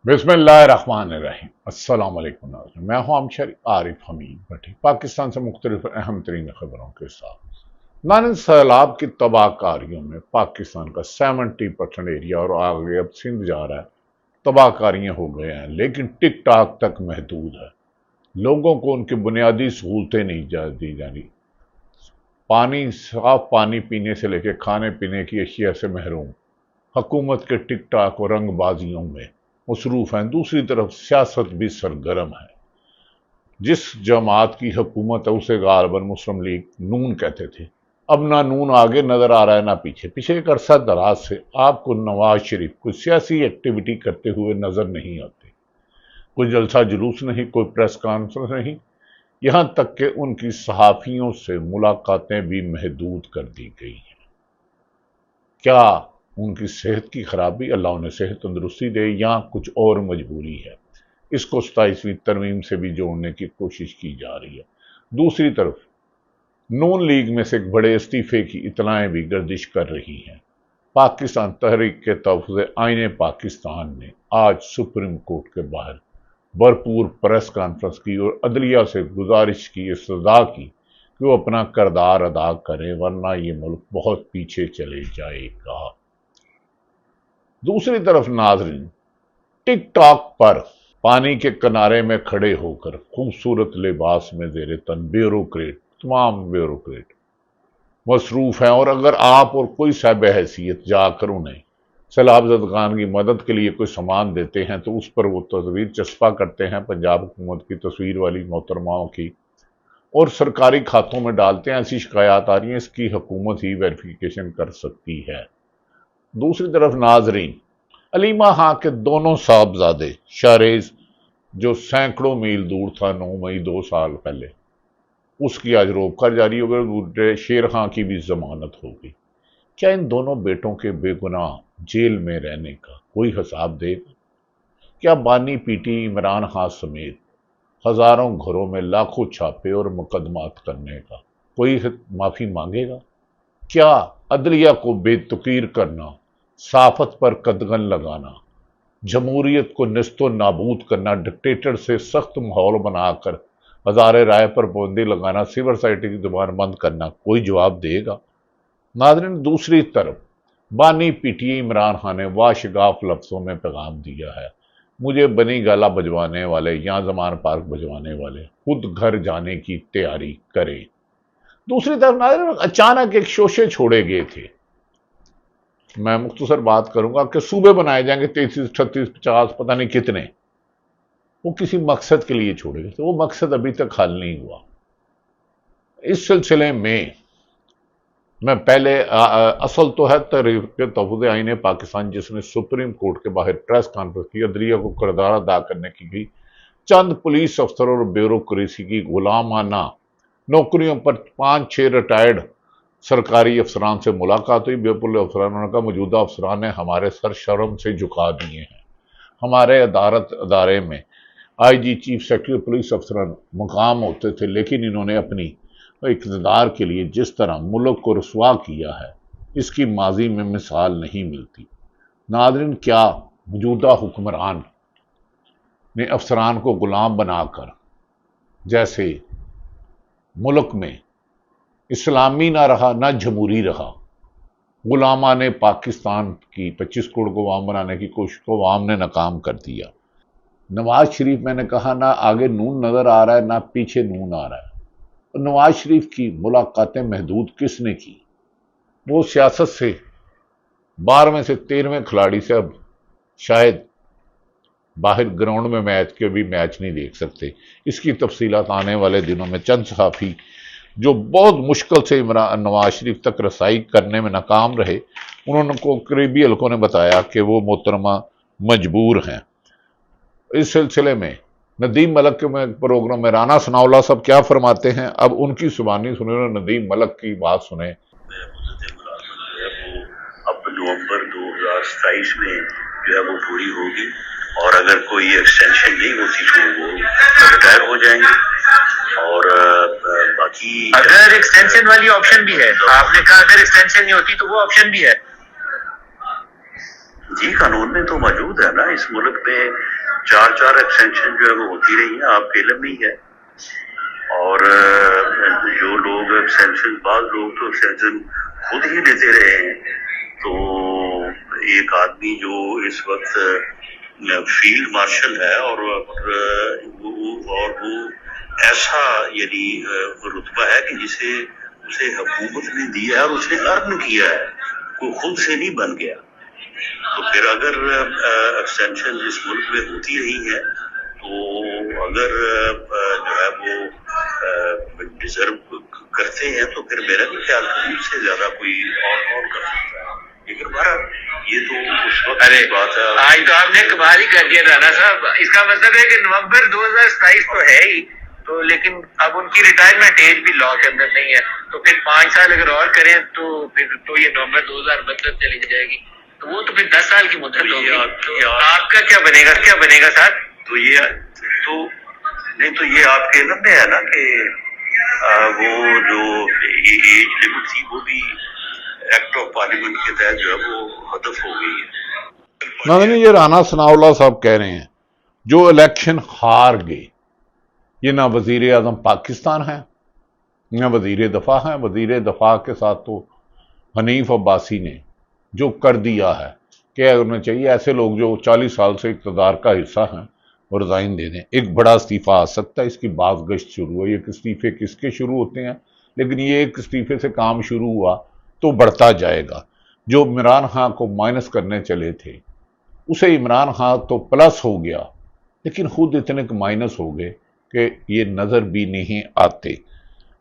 बिस्मिल्लाहिर्रहमानिर्रहीम। अस्सलाम वालेकुम नाज़रीन, मैं हूं अमशर आरिफ हमीद भट्टी, पाकिस्तान से मुख्तलिफ अहम तरीन खबरों के साथ। नानिन सैलाब की तबाहकारियों में पाकिस्तान का 70% एरिया और आगे अब सिंध जा रहा है, तबाहकारियां हो गए हैं, लेकिन टिक टाक तक महदूद है। लोगों को उनकी बुनियादी सहूलतें नहीं दी जा रही। पानी, साफ पानी पीने से लेकर खाने पीने की अशिया से महरूम, हुकूमत के टिक टाक और रंगबाजियों में मसरूफ हैं। दूसरी तरफ सियासत भी सरगर्म है। जिस जमात की हुकूमत है उसे गालिबन मुस्लिम लीग नून कहते थे, अब ना नून आगे नजर आ रहा है ना पीछे। पिछले एक अरसा दराज से आपको नवाज शरीफ कोई सियासी एक्टिविटी करते हुए नजर नहीं आते। कोई जलसा जुलूस नहीं, कोई प्रेस कॉन्फ्रेंस नहीं, यहां तक कि उनकी सहाफियों से मुलाकातें भी महदूद कर दी गई हैं। क्या उनकी सेहत की खराबी, अल्लाह उन्हें सेहत तंदुरुस्ती दे, या कुछ और मजबूरी है? इसको 27वीं तरमीम से भी जोड़ने की कोशिश की जा रही है। दूसरी तरफ नून लीग में से एक बड़े इस्तीफे की इतलाएं भी गर्दिश कर रही हैं। पाकिस्तान तहरीक के तहफ़्फ़ुज़ आईन पाकिस्तान ने आज सुप्रीम कोर्ट के बाहर भरपूर प्रेस कॉन्फ्रेंस की और अदलिया से गुजारिश की, इस्तदा की कि वो अपना किरदार अदा करें, वरना ये मुल्क बहुत पीछे चले जाएगा। दूसरी तरफ नाजरीन, टिक टॉक पर पानी के किनारे में खड़े होकर खूबसूरत लिबास में ज़ेरे तन ब्यूरोक्रेट, तमाम ब्यूरोक्रेट मसरूफ हैं, और अगर आप और कोई साहिब हैसियत जाकर उन्हें सैलाब ज़दगान की मदद के लिए कोई सामान देते हैं तो उस पर वो तस्वीर चस्पा करते हैं पंजाब हुकूमत की तस्वीर वाली मोहतरमाओं की, और सरकारी खातों में डालते हैं। ऐसी शिकायत आ रही है, इसकी हुकूमत ही वेरिफिकेशन कर सकती है। दूसरी तरफ नाजरीन, अलीमा खां के दोनों साहबजादे शाहरेज, जो सैकड़ों मील दूर था 9 मई 2 साल पहले, उसकी आज रोककर जारी हो गई। शेर खां की भी जमानत हो गई। क्या इन दोनों बेटों के बेगुनाह जेल में रहने का कोई हिसाब देगा? क्या बानी पीटी इमरान खां समेत हजारों घरों में लाखों छापे और मुकदमात करने का कोई माफी मांगेगा? क्या अदलिया को बेतुकीर करना, साफत पर कदगन लगाना, जमहूरियत को निस्तो नाबूद करना, डिक्टेटर से सख्त माहौल बनाकर हजारे राय पर पाबंदी लगाना, सिविल सोसाइटी की जुबान बंद करना, कोई जवाब देगा? नाज़रीन, दूसरी तरफ बानी पीटीए इमरान खान ने वाशगाफ लफ्जों में पैगाम दिया है, मुझे बनी गाला बजवाने वाले या जमान पार्क बजवाने वाले खुद घर जाने की तैयारी करें। दूसरी तरफ नाज़रीन, अचानक एक शोशे छोड़े गए थे। मैं मुख्तसर बात करूंगा कि सूबे बनाए जाएंगे 33, 38, 50, पता नहीं कितने। वो किसी मकसद के लिए छोड़े गए थे, वो मकसद अभी तक हल नहीं हुआ। इस सिलसिले में मैं पहले असल तो है तहरीक के तहफ़्फ़ुज़ आईन पाकिस्तान, जिसने सुप्रीम कोर्ट के बाहर प्रेस कॉन्फ्रेंस की, अदलिया को किरदार अदा करने की गई, चंद पुलिस अफसर और ब्यूरोक्रेसी की गुलामाना नौकरियों पर 5-6 रिटायर्ड सरकारी अफसरान से मुलाकात हुई। बेपुल अफसरान का मौजूदा अफसरान ने हमारे सर शर्म से झुका दिए हैं। हमारे अदारे में आईजी, चीफ सेक्रेटरी, पुलिस अफसरान मुकाम होते थे, लेकिन इन्होंने अपनी इक़्तिदार के लिए जिस तरह मुल्क को रुसवा किया है, इसकी माजी में मिसाल नहीं मिलती। नाज़रीन, क्या मौजूदा हुक्मरान ने अफसरान को गुलाम बनाकर, जैसे मुल्क में इस्लामी ना रहा ना जमहूरी रहा, गुलामा ने पाकिस्तान की 25 करोड़ को अवाम बनाने की कोशिश को अवाम ने नाकाम कर दिया। नवाज शरीफ, मैंने कहा, ना आगे नून नजर आ रहा है ना पीछे नून आ रहा है। नवाज शरीफ की मुलाकातें महदूद किसने की? वो सियासत से 12वें से 13वें खिलाड़ी से अब शायद बाहर ग्राउंड में मैच के भी मैच नहीं देख सकते। इसकी तफसीलात आने वाले दिनों में चंद सहाफ़ी जो बहुत मुश्किल से नवाज शरीफ तक रसाई करने में नाकाम रहे, उन्होंने को करीबी हल्कों ने बताया कि वो मोहतरमा मजबूर हैं। इस सिलसिले में नदीम मलक के प्रोग्राम में राना सनाउल्लाह साहब क्या फरमाते हैं, अब उनकी जुबानी सुने, नदीम मलक की बात सुने। अब नवंबर 2027 में जो है वो पूरी होगी, और अगर कोई एक्सटेंशन नहीं होती तो वो रिटायर हो जाएंगे। और बाकी अगर एक्सटेंशन वाली ऑप्शन भी है, आपने कहा अगर एक्सटेंशन नहीं होती तो वो ऑप्शन भी है। जी, कानून में तो मौजूद है ना। इस मुल्क में 4 एक्सटेंशन जो है वो होती रही है, आपके इल्म में ही है। और जो लोग एक्सटेंशन, बाद लोग तो एक्सटेंशन खुद ही लेते रहे हैं। तो एक आदमी जो इस वक्त फील्ड मार्शल है और वो ऐसा यानी रुतबा है कि जिसे उसे हुकूमत ने दिया है और उसने अर्न किया है, कोई खुद से नहीं बन गया। तो फिर अगर एक्सटेंशन इस मुल्क में होती रही है तो अगर जो है वो डिजर्व करते हैं तो फिर मेरा भी ख्याल है उनसे ज्यादा कोई और कर सकता है। लेकिन भारत ये तो उस वक्त की बात है। आज तो आपने कमाल ही कर दिया राणा साहब। इसका मतलब है कि नवंबर 2027 तो है ही, तो लेकिन अब उनकी रिटायरमेंट एज भी लॉ के अंदर नहीं है, तो फिर 5 साल अगर और करें तो फिर तो ये नवंबर 2032 चली जाएगी, तो वो तो फिर 10 साल की मुद्दत होगी। तो आपका क्या बनेगा साहब? तो ये तो नहीं, तो ये आपके इल्म में है ना कि वो जो एज लिमिट थी वो भी एक्ट ऑफ पार्लियामेंट के तहत जो है वो हदफ हो गई है। नाज़रीन, ये राना सनाउल्लाह साहब कह रहे हैं जो इलेक्शन हार गए, ये ना वजीर आजम पाकिस्तान है ना वजीर दफा है। वजीर दफा के साथ तो हनीफ अब्बासी ने जो कर दिया है कि उन्हें चाहिए ऐसे लोग जो 40 साल से इक़्तिदार का हिस्सा हैं और रिजाइन दे दें। एक बड़ा इस्तीफा आ सकता है, इसकी बात गश्त शुरू है। ये इस्तीफे किसके शुरू होते हैं, लेकिन ये एक इस्तीफे से काम शुरू हुआ तो बढ़ता जाएगा। जो इमरान खान को माइनस करने चले थे उसे इमरान खान तो प्लस हो गया, लेकिन खुद इतने माइनस हो गए कि ये नज़र भी नहीं आते।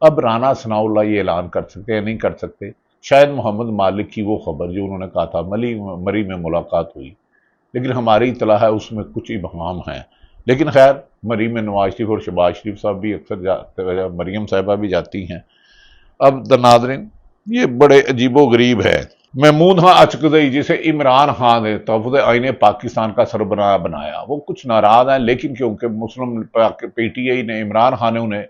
अब राना सनाउल्लाह ये ऐलान कर सकते हैं, नहीं कर सकते। शायद मोहम्मद मालिक की वो खबर जो उन्होंने कहा था मरी में मुलाकात हुई, लेकिन हमारी इतला है उसमें कुछ इबहम है। लेकिन खैर, मरी में नवाज शरीफ और शहबाज शरीफ साहब भी अक्सर जाते, मरियम साहिबा भी जाती हैं। अब नाज़रीन, ये बड़े अजीबो गरीब है। महमूद खां अचकज़ई जिसे इमरान खान ने तहफ़्फ़ुज़ आईन पाकिस्तान का सरबराह बनाया, वो कुछ नाराज़ हैं, लेकिन क्योंकि मुस्लिम PTI ने, इमरान खान ने उन्हें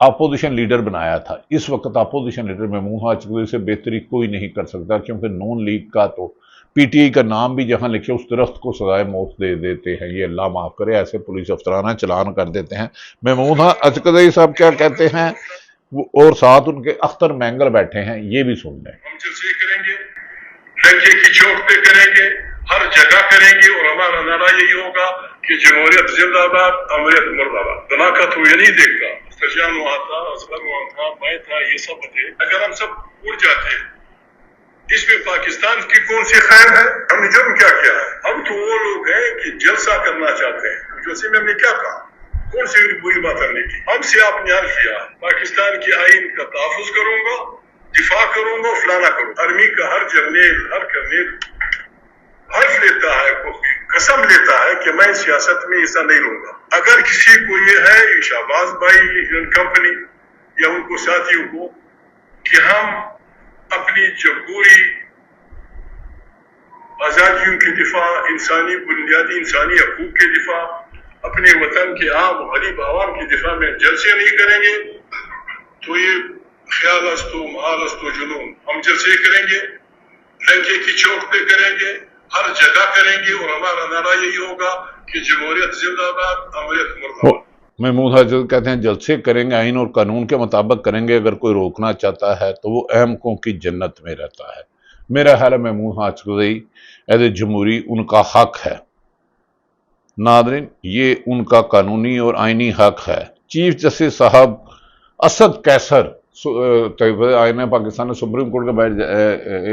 अपोजिशन लीडर बनाया था। इस वक्त अपोजिशन लीडर महमूद खां अचकज़ई से बेहतरी कोई नहीं कर सकता, क्योंकि नून लीग का तो PTI का नाम भी जहां लिखे उस दरख्त को सजाए मौत दे देते हैं। ये अल्लाह माफ़ करे, ऐसे पुलिस अफसराना चलान कर देते हैं। महमूद खां अचकज़ई साहब क्या कहते हैं, और साथ उनके अख्तर मैंगल बैठे हैं, ये भी सुन लें। हम जलसे करेंगे, लंके की चौक पे करेंगे, हर जगह करेंगे, और हमारा नारा यही होगा कि जमहूरियत जिंदाबाद, अमरीत मुर्दाबाद। दना का तो ये नहीं देखता, सजान वहां था, असगर वहां था, मैं था, ये सब थे। अगर हम सब उड़ जाते इसमें पाकिस्तान की कौन सी खैर है? हमने जुर्म क्या किया है? हम तो वो लोग हैं कि जलसा करना चाहते हैं। जलसे में हमने क्या कहा? कौन सी बुरी बात हमने की? हमसे आपने अर्ज किया पाकिस्तान की आइन का तहफ़्फ़ुज़ करूंगा, दिफा करूंगा, फलाना करूंगा। आर्मी का हर जर्नेल, हर कर्नेल हल्फ लेता है, कसम लेता है कि मैं सियासत में हिस्सा नहीं लूंगा। अगर किसी को ये है, शहबाज भाई कंपनी या उनको साथियों को, कि हम अपनी जमहूरी आजादियों के दिफा, इंसानी बुनियादी इंसानी हकूक के दिफा, अपने वतन के आम गरीब आवाम के दिफा में जलसे नहीं करेंगे, तो ये ख्याल अस्तो महाल अस्तो जुनून। हम जलसे करेंगे, लंके की चौक पे करेंगे, हर जगह करेंगे, और हमारा नारा यही होगा कि जमहूरियत जिंदाबाद, अमरीत मुर्दाबाद। महमूद हाजिर कहते हैं जलसे करेंगे, आइन और कानून के मुताबिक करेंगे। अगर कोई रोकना चाहता है तो वो अहमकों की जन्नत में रहता है। मेरा ख्याल है महमूद हाजिर एज ए जमहूरी उनका हक है। नादरीन, ये उनका कानूनी और आइनी हक है। चीफ जस्टिस साहब असद कैसर आईन पाकिस्तान ने सुप्रीम कोर्ट के बाहर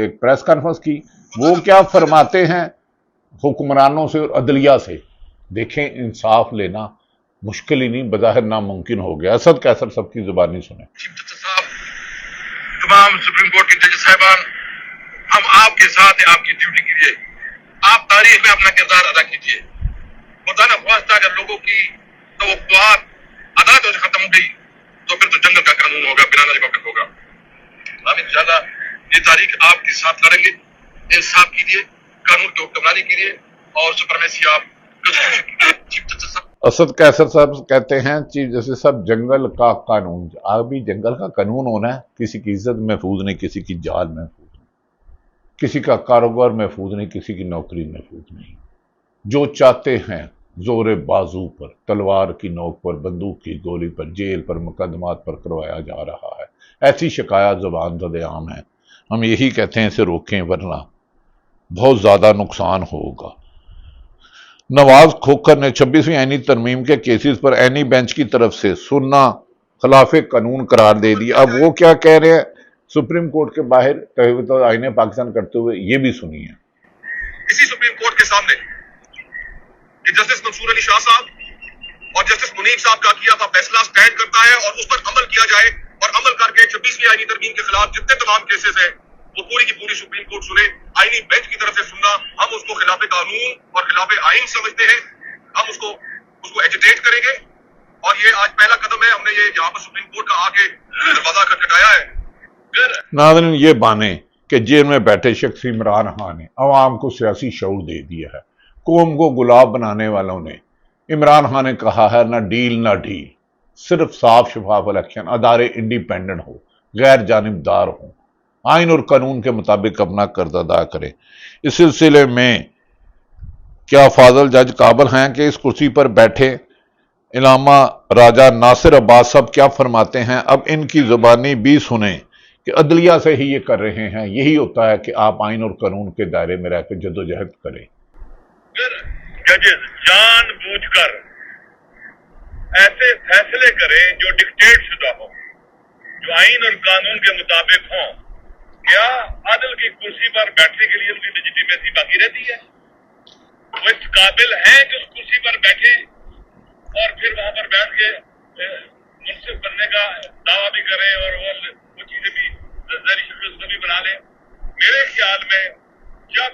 एक प्रेस कॉन्फ्रेंस की। वो क्या फरमाते हैं हुक्मरानों से और अदलिया से, देखें, इंसाफ लेना मुश्किल ही नहीं बज़ाहिर नामुमकिन हो गया। असद कैसर सबकी जुबानी सुने। चीफ जस्टिस साहब, तमाम सुप्रीम कोर्ट के जज साहिबान, हम आपके साथ हैं, आपकी ड्यूटी कीजिए, आप तारीख में अपना किरदार अदा कीजिए। खुदा न ख्वास्ता अगर लोगों की तवक्कुआत अदालतों से खत्म हो गई तो फिर तो जंगल का कानून होगा, बिना रिपब्लिक होगा। हम इंशाल्लाह ये तारीख आपके साथ लड़ेंगे। इंसाफ कीजिए, कानून की हुक्मरानी कीजिए, और सुपरमेसी आप चीफ जस्टिस साहब। असद कैसर साहब कहते हैं चीफ जस्टिस साहब जंगल का कानून, अभी जंगल का कानून होना है। किसी की इज्जत महफूज नहीं, किसी की जान महफूज नहीं, किसी का कारोबार महफूज नहीं, किसी की नौकरी महफूज नहीं। जो चाहते हैं जोर बाजू पर, तलवार की नोक पर, बंदूक की गोली पर, जेल पर, मुकदमात पर करवाया जा रहा है। ऐसी शिकायत ज़बान ज़द-ए-आम है। हम यही कहते हैं इसे रोकें, वरना बहुत ज़्यादा नुकसान होगा। नवाज खोखर ने 26वीं आईनी तरमीम के केसेस पर एनी बेंच की तरफ से सुनना खिलाफ कानून करार दे दिया। अब वो क्या कह रहे हैं सुप्रीम कोर्ट के बाहर तो आईने पाकिस्तान करते हुए, ये भी सुनिए। इसी सुप्रीम कोर्ट के सामने जस्टिस मंसूर अली शाह साहब और जस्टिस मुनीब साहब का किया था फैसला स्टैंड करता है और उस पर अमल किया जाए, और अमल करके 26वीं आईनी तरमीम के खिलाफ जितने तमाम केसेस हैं वो पूरी की पूरी सुप्रीम कोर्ट सुने। आईनी बेंच की तरफ से सुनना, हम उसको खिलाफ कानून और खिलाफ आईन समझते हैं, हम उसको एजिटेट करेंगे। और ये आज पहला कदम है, हमने ये यहाँ पर सुप्रीम कोर्ट का आके दरवाजा खटखटाया है। नाज़रीन, ये बाने कि जेल में बैठे शख्स इमरान खान ने अवाम को सियासी शऊर दे दिया है। कौम को गुलाब बनाने वालों ने इमरान खान ने कहा है ना डील ना डील, सिर्फ साफ शफाफ इलेक्शन, अदारे इंडिपेंडेंट हो, गैर जानिबदार हो, आइन और कानून के मुताबिक अपना कर्ज अदा करे। इस सिलसिले में क्या फाजल जज काबिल हैं कि इस कुर्सी पर बैठे इलामा राजा नासिर अब्बास साहब क्या फरमाते हैं? अब इनकी जुबानी भी सुने कि अदलिया से ही ये कर रहे हैं। यही होता है कि आप आइन और कानून के दायरे में रहकर जदोजहद करें। जजेस जानबूझकर ऐसे फैसले करें जो डिक्टेट शुदा हो, जो आइन और कानून के मुताबिक हों, क्या अदल की कुर्सी पर बैठने के लिए उनकी लेजिटिमेसी बाकी रहती है? वो इस काबिल हैं कि उस कुर्सी पर बैठे और फिर वहां पर बैठ के मुंसिफ बनने का दावा भी करें और वो चीजें भी जहरी शक्ल उसको भी बना लें? मेरे ख्याल में जब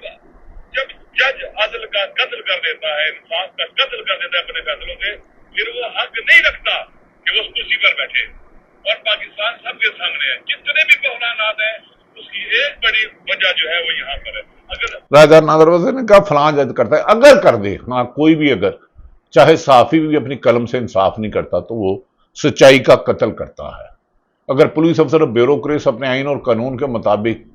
जज अदल का कत्ल कर देता है, इंसाफ का कत्ल कर देता है अपने फैसलों से, फिर वो हक नहीं रखता कि वो उस कुर्सी पर बैठे। और पाकिस्तान सबके सामने है, जितने भी बहरानात हैं उसकी एक बड़ी वजह जो है वो यहाँ पर है। अगर राजा नादरवाज़ ने कहा फलां जज करता है, अगर कर दे, हाँ कोई भी, अगर चाहे साफी भी अपनी कलम से इंसाफ नहीं करता तो वो सच्चाई का कत्ल करता है। अगर पुलिस अफसर और ब्यूरोक्रेट्स अपने आइन और कानून के मुताबिक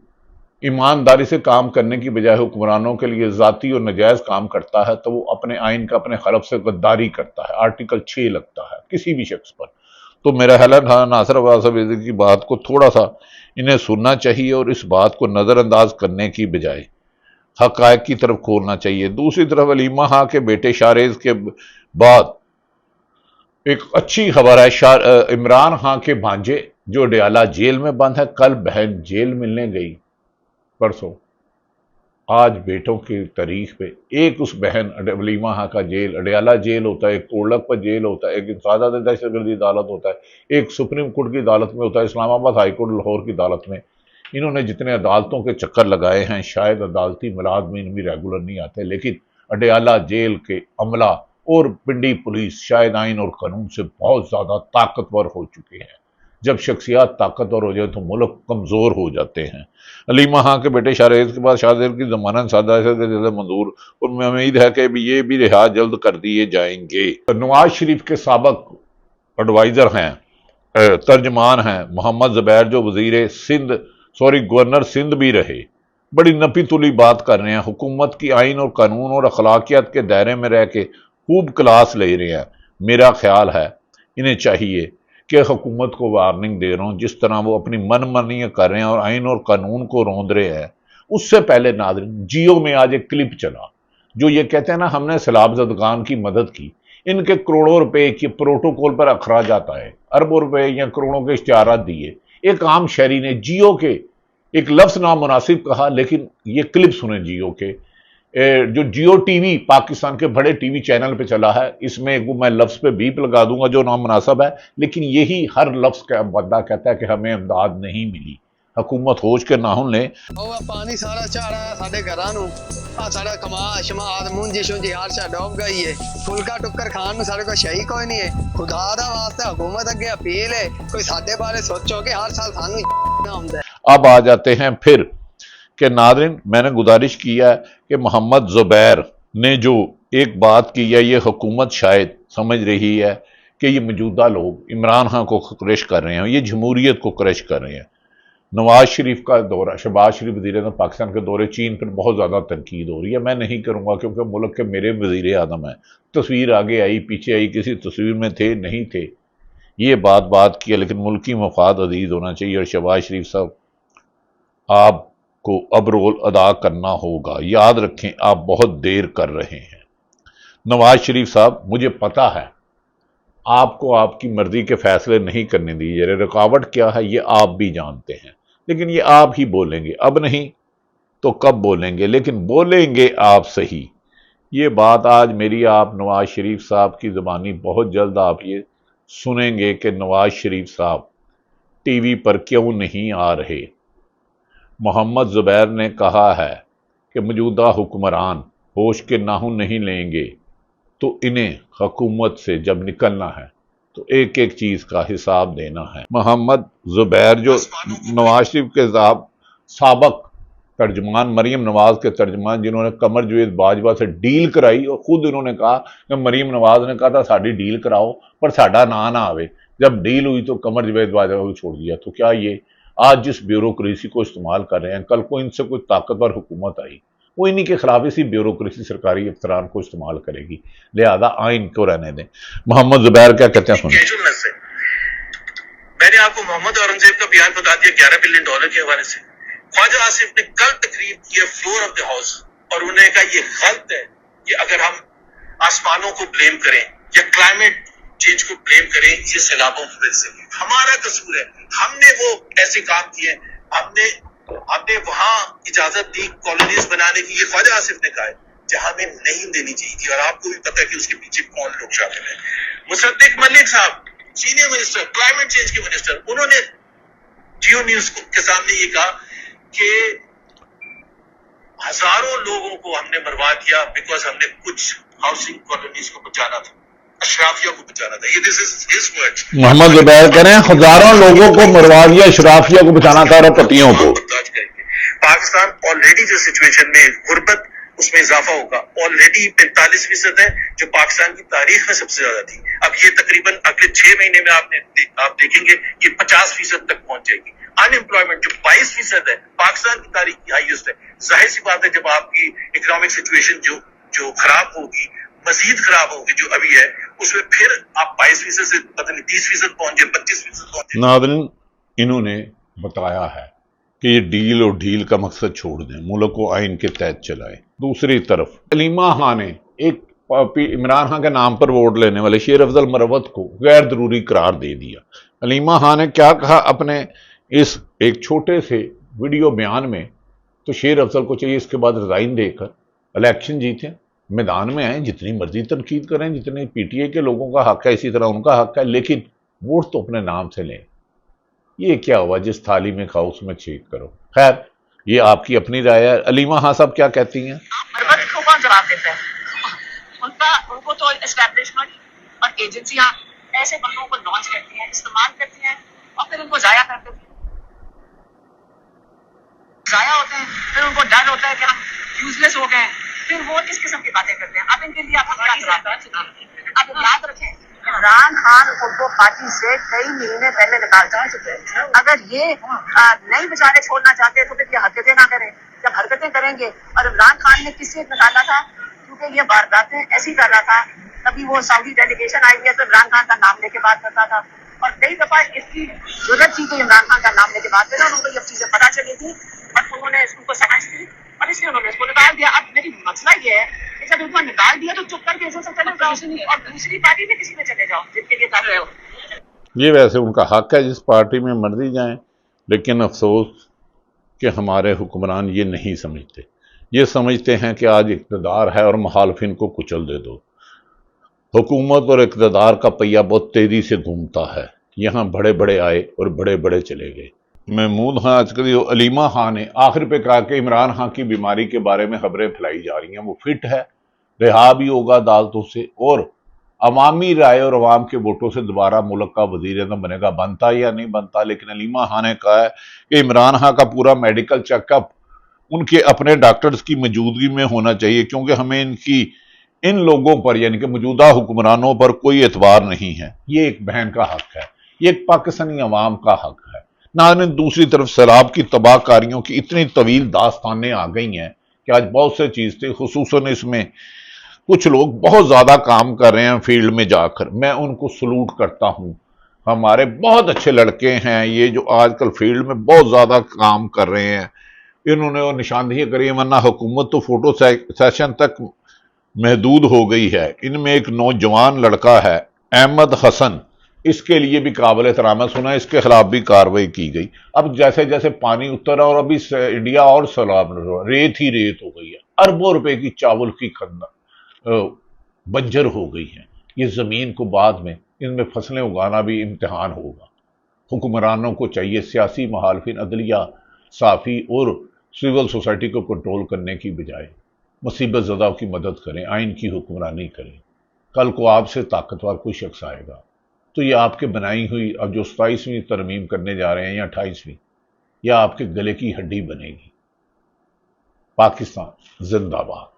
ईमानदारी से काम करने की बजाय हुक्मरानों के लिए जाती और नजायज काम करता है तो वो अपने आइन का अपने खलफ से गद्दारी करता है। आर्टिकल 6 लगता है किसी भी शख्स पर। तो मेरा ख्याल है नासिर अब्बास साहब की बात को थोड़ा सा इन्हें सुनना चाहिए और इस बात को नज़रअंदाज करने की बजाय हक़ाइक़ की तरफ खोलना चाहिए। दूसरी तरफ अलीमा खां के बेटे शाहरेज़ के बाद एक अच्छी खबर है, इमरान खां के भांजे जो अडयाला जेल में बंद है, कल बहन जेल मिलने गई, परसों आज बेटों की तारीख पे एक उस बहन अलीमा खां का जेल, अडयाला जेल होता है, एक कोड़क पर जेल होता है, एक इंसादा दहशतगर्दी अदालत होता है, एक सुप्रीम कोर्ट की अदालत में होता है, इस्लामाबाद हाई कोर्ट लाहौर की अदालत में। इन्होंने जितने अदालतों के चक्कर लगाए हैं, शायद अदालती मुलाजमीन भी रेगुलर नहीं आते, लेकिन अडयाला जेल के अमला और पिंडी पुलिस शायद आइन और कानून से बहुत ज़्यादा ताकतवर हो चुके हैं। जब शख्सियात ताकतवर हो जाए तो मुल्क कमज़ोर हो जाते हैं। अलीमा खां के बेटे शाहरेज़ के बाद शाहरेज़ की ज़मानत सादा मंजूर, और मैं उम्मीद है कि ये भी रिहा जल्द कर दिए जाएंगे। नवाज शरीफ के साबक एडवाइज़र हैं, तर्जमान हैं मोहम्मद ज़ुबैर, जो गवर्नर सिंध भी रहे, बड़ी नपी तुली बात कर रहे हैं। हुकूमत की आइन और कानून और अखलाकियात के दायरे में रह के खूब क्लास ले रहे हैं। मेरा ख्याल है इन्हें चाहिए कि हुकूमत को वार्निंग दे रहा हूँ, जिस तरह वो अपनी मनमानी कर रहे हैं और आइन और कानून को रोंद रहे हैं। उससे पहले नाज़रीन, जियो में आज एक क्लिप चला जो ये कहते हैं ना, हमने सैलाब ज़दगान की मदद की, इनके करोड़ों रुपए के प्रोटोकॉल पर अखराज आता है, अरबों रुपए या करोड़ों के इश्तिहारात दिए। एक आम शहरी ने जियो के एक लफ्ज़ नामुनासिब कहा, लेकिन ये क्लिप सुने जियो के, जो जियो टीवी पाकिस्तान के बड़े टीवी चैनल पे चला है, इसमें मैं लफ्ज़ पे बीप लगा दूंगा जो नामुनासिब है, लेकिन यही हर लफ्ज़ का बंदा कहता है कि हमें इमदाद नहीं मिली। हुकूमत होश के नाहुन ले। पानी सारा चाड़ा है साडे घरां नूं, आ साडा कमा शमाद मुंजी शुंजी हर शा डूब गई है। फुलका टुक्कर खान में साडे को शही कोई नहीं है। खुदा दा वास्ते हुकूमत अगे अपील है, कोई साडे बारे सोचो कि हर साल सानू ना हुंदा है। अब आ जाते हैं फिर कि नाज़रीन, मैंने गुजारिश किया है कि मोहम्मद ज़ुबैर ने जो एक बात की है, ये हुकूमत शायद समझ रही है कि ये मौजूदा लोग इमरान खान को क्रश कर रहे हैं, ये जमहूरियत को क्रश कर रहे हैं। नवाज शरीफ का दौरा, शहबाज शरीफ वज़ीर आज़म पाकिस्तान के दौरे चीन पर बहुत ज़्यादा तनकीद हो रही है। मैं नहीं करूँगा क्योंकि मुल्क के मेरे वज़ीर आज़म हैं। तस्वीर आगे आई पीछे आई, किसी तस्वीर में थे नहीं थे, ये बात की है, लेकिन मुल्की मफाद अजीज होना चाहिए। और शहबाज शरीफ साहब, आपको अब रोल अदा करना होगा। याद रखें, आप बहुत देर कर रहे हैं। नवाज शरीफ साहब, मुझे पता है आपको आपकी मर्जी के फैसले नहीं करने दीजिए, रुकावट क्या है ये आप भी जानते हैं, लेकिन ये आप ही बोलेंगे, अब नहीं तो कब बोलेंगे, लेकिन बोलेंगे आप सही। ये बात आज मेरी आप नवाज शरीफ साहब की ज़बानी बहुत जल्द आप ये सुनेंगे कि नवाज शरीफ साहब टीवी पर क्यों नहीं आ रहे। मोहम्मद ज़ुबैर ने कहा है कि मौजूदा हुक्मरान होश के नाखून नहीं लेंगे तो इन्हें हुकूमत से जब निकलना है तो एक एक चीज़ का हिसाब देना है। मोहम्मद ज़ुबैर जो नवाज शरीफ के साबक तर्जमान, मरीम नवाज के तर्जमान, जिन्होंने कमर जवेद बाजवा से डील कराई, और खुद उन्होंने कहा कि मरीम नवाज ने कहा था साड़ी डील कराओ पर साडा ना आवे, जब डील हुई तो कमर जवेद बाजवा को छोड़ दिया। तो क्या ये आज जिस ब्यूरोक्रेसी को इस्तेमाल कर रहे हैं, कल को इनसे कोई ताकतवर हुकूमत आई, वो इन्हीं के खिलाफ इसी ब्यूरोक्रेसी सरकारी अफसरान को इस्तेमाल करेगी, लिहाजा आइन को रहने दें। मोहम्मद ज़ुबैर क्या कहते हैं सुनिए। मैंने आपको मोहम्मद औरंगजेब का बयान बता दिया $11 बिलियन के हवाले से। ख्वाजा आसिफ ने कल तकरीर की है फ्लोर ऑफ द हाउस, और उन्होंने कहा ये गलत है कि अगर हम आसमानों को ब्लेम करें या क्लाइमेट चेंज को ब्लेम करें ये सैलाबों की वजह से, हमारा कसूर है, हमने वो ऐसे काम किए, हमने वहां इजाजत दी कॉलोनीज बनाने की, ये ख्वाजा आसिफ ने कहा है, जहां में नहीं देनी चाहिए थी। और आपको भी पता है कि उसके पीछे कौन लोग शामिल हैं। मुसद्दिक मलिक साहब, सीनियर मिनिस्टर, क्लाइमेट चेंज के मिनिस्टर, उन्होंने जियो न्यूज के सामने ये कहा कि हजारों लोगों को हमने मरवा दिया बिकॉज हमने कुछ हाउसिंग कॉलोनीज को बचाना था, अशराफिया को बचाना था। ये this is his words. Mohammed Zubair कह रहे हैं हजारों लोगों को मरवा दिया, अशराफिया को बचाना था, और पतियों को। पाकिस्तान ऑलरेडी जो सिचुएशन में गुर्बत उसमें इजाफा होगा, ऑलरेडी 45% है जो पाकिस्तान की तारीख में सबसे ज्यादा थी। अब ये तकरीबन अगले 6 महीने में आप देखेंगे ये 50% तक पहुंच जाएगी। अनएम्प्लॉयमेंट जो 22% है पाकिस्तान की तारीख की हाईएस्ट है। जाहिर सी बात है जब आपकी इकोनॉमिक सिचुएशन जो खराब होगी, मजीद खराब होगी जो अभी है, उसमें फिर आप 22% से पता नहीं 30% पहुंचे, 25% पहुंचे। नाज़रीन, इन्होंने बताया है कि ये डील और ढील का मकसद छोड़ दें, मुल्क को आइन के तहत चलाएं। दूसरी तरफ अलीमा खान ने एक इमरान खान के नाम पर वोट लेने वाले शेर अफजल मरवत को गैर जरूरी करार दे दिया। अलीमा खान ने क्या कहा अपने इस एक छोटे से वीडियो बयान में, तो शेर अफजल को चाहिए इसके बाद रिजाइन देकर इलेक्शन जीतें, मैदान में आए, जितनी मर्जी तनकीद करें, जितने पीटीए के लोगों का हक है इसी तरह उनका हक है, लेकिन वोट तो अपने नाम से लें। ये क्या हुआ, जिस थाली में खाओ उसमें छेद करो। खैर, ये आपकी अपनी राय है। अलीमा हाँ साहब क्या कहती हैं? को कौन जवाब देता है? उनको तो एस्टैब्लिशमेंट और एजेंसियां ऐसे बंदों को लॉन्च करती हैं, इस्तेमाल करती हैं और फिर उनको जाया कर देती हैं। जाया होते हैं, फिर उनको डर होता है कि हम यूजलेस हो गए, फिर वो इस किस्म की बातें करते हैं। अब इनके लिए आप क्या जवाब दें? आप याद रखें, इमरान खान उनको पार्टी से कई महीने पहले निकाल चुके हैं। अगर ये नहीं बेचारे छोड़ना चाहते तो फिर ये हरकतें ना करें। जब हरकतें करेंगे, और इमरान खान ने किससे निकाला था, क्योंकि ये वारदातें ऐसी कर रहा था, कभी वो सऊदी डेलीगेशन आई है तो इमरान खान का नाम लेके बात करता था, और कई दफा इसकी जरूरत थी कि इमरान खान का नाम लेके बात करें। उनको ये चीजें पता चली थी और उन्होंने इसको समझ थी और इसलिए उन्होंने इसको निकाल दिया। अब मेरी मसला ये है कि जब उनको निकाल दिया तो चुप करके ऐसे चले जाओ और दूसरी पार्टी में किसी में चले जाओ जिनके लिए कर रहे हो। ये वैसे उनका हक है जिस पार्टी में मर्जी जाएं, लेकिन अफसोस कि हमारे हुक्मरान ये नहीं समझते। ये समझते हैं कि आज इक़्तिदार है और मुखालिफिन को कुचल दे दो। हुकूमत और इक़्तिदार का पहिया बहुत तेज़ी से घूमता है, यहाँ बड़े बड़े आए और बड़े बड़े चले गए। महमूद खान आजकल अलीमा खान ने आखिर पे कहा कि इमरान खान की बीमारी के बारे में खबरें फैलाई जा रही हैं, वो फिट है, रिहा भी होगा अदालतों से और अवामी राय और अवाम के वोटों से दोबारा मुल्क का वज़ीर आज़म बनेगा। बनता या नहीं बनता, लेकिन अलीमा खान ने कहा है कि इमरान खान का पूरा मेडिकल चेकअप उनके अपने डॉक्टर्स की मौजूदगी में होना चाहिए, क्योंकि हमें इन लोगों पर यानी कि मौजूदा हुक्मरानों पर कोई एतबार नहीं है। ये एक बहन का हक है, ये एक पाकिस्तानी अवाम का हक है। नाज़रीन, दूसरी तरफ सैलाब की तबाहकारियों की इतनी तवील दास्तानें आ गई हैं कि आज बहुत से चीज़ थे, खुसूसन इसमें कुछ लोग बहुत ज़्यादा काम कर रहे हैं फील्ड में जाकर, मैं उनको सलूट करता हूँ। हमारे बहुत अच्छे लड़के हैं ये जो आजकल फील्ड में बहुत ज़्यादा काम कर रहे हैं, इन्होंने और निशानदेही करी है, वरना हुकूमत तो फोटो सेशन तक महदूद हो गई है। इनमें एक नौजवान लड़का है अहमद हसन, इसके लिए भी काबिल एहतराम है, सुना इसके खिलाफ भी कार्रवाई की गई। अब जैसे जैसे पानी उतरा और अभी इंडिया और सैलाब रेत ही रेत हो गई है, अरबों रुपए की चावल की बंजर हो गई है। ये जमीन को बाद में इनमें फसलें उगाना भी इम्तिहान होगा। हुक्मरानों को चाहिए सियासी मुखालिफिन, अदलिया, साफी और सिविल सोसाइटी को कंट्रोल करने की बजाय मुसीबत ज़दा की मदद करें, आइन की हुक्मरानी करें। कल को आपसे ताकतवर कोई शख्स आएगा तो ये आपके बनाई हुई अब जो 27वीं तरमीम करने जा रहे हैं या 28वीं, या आपके गले की हड्डी बनेगी। पाकिस्तान जिंदाबाद।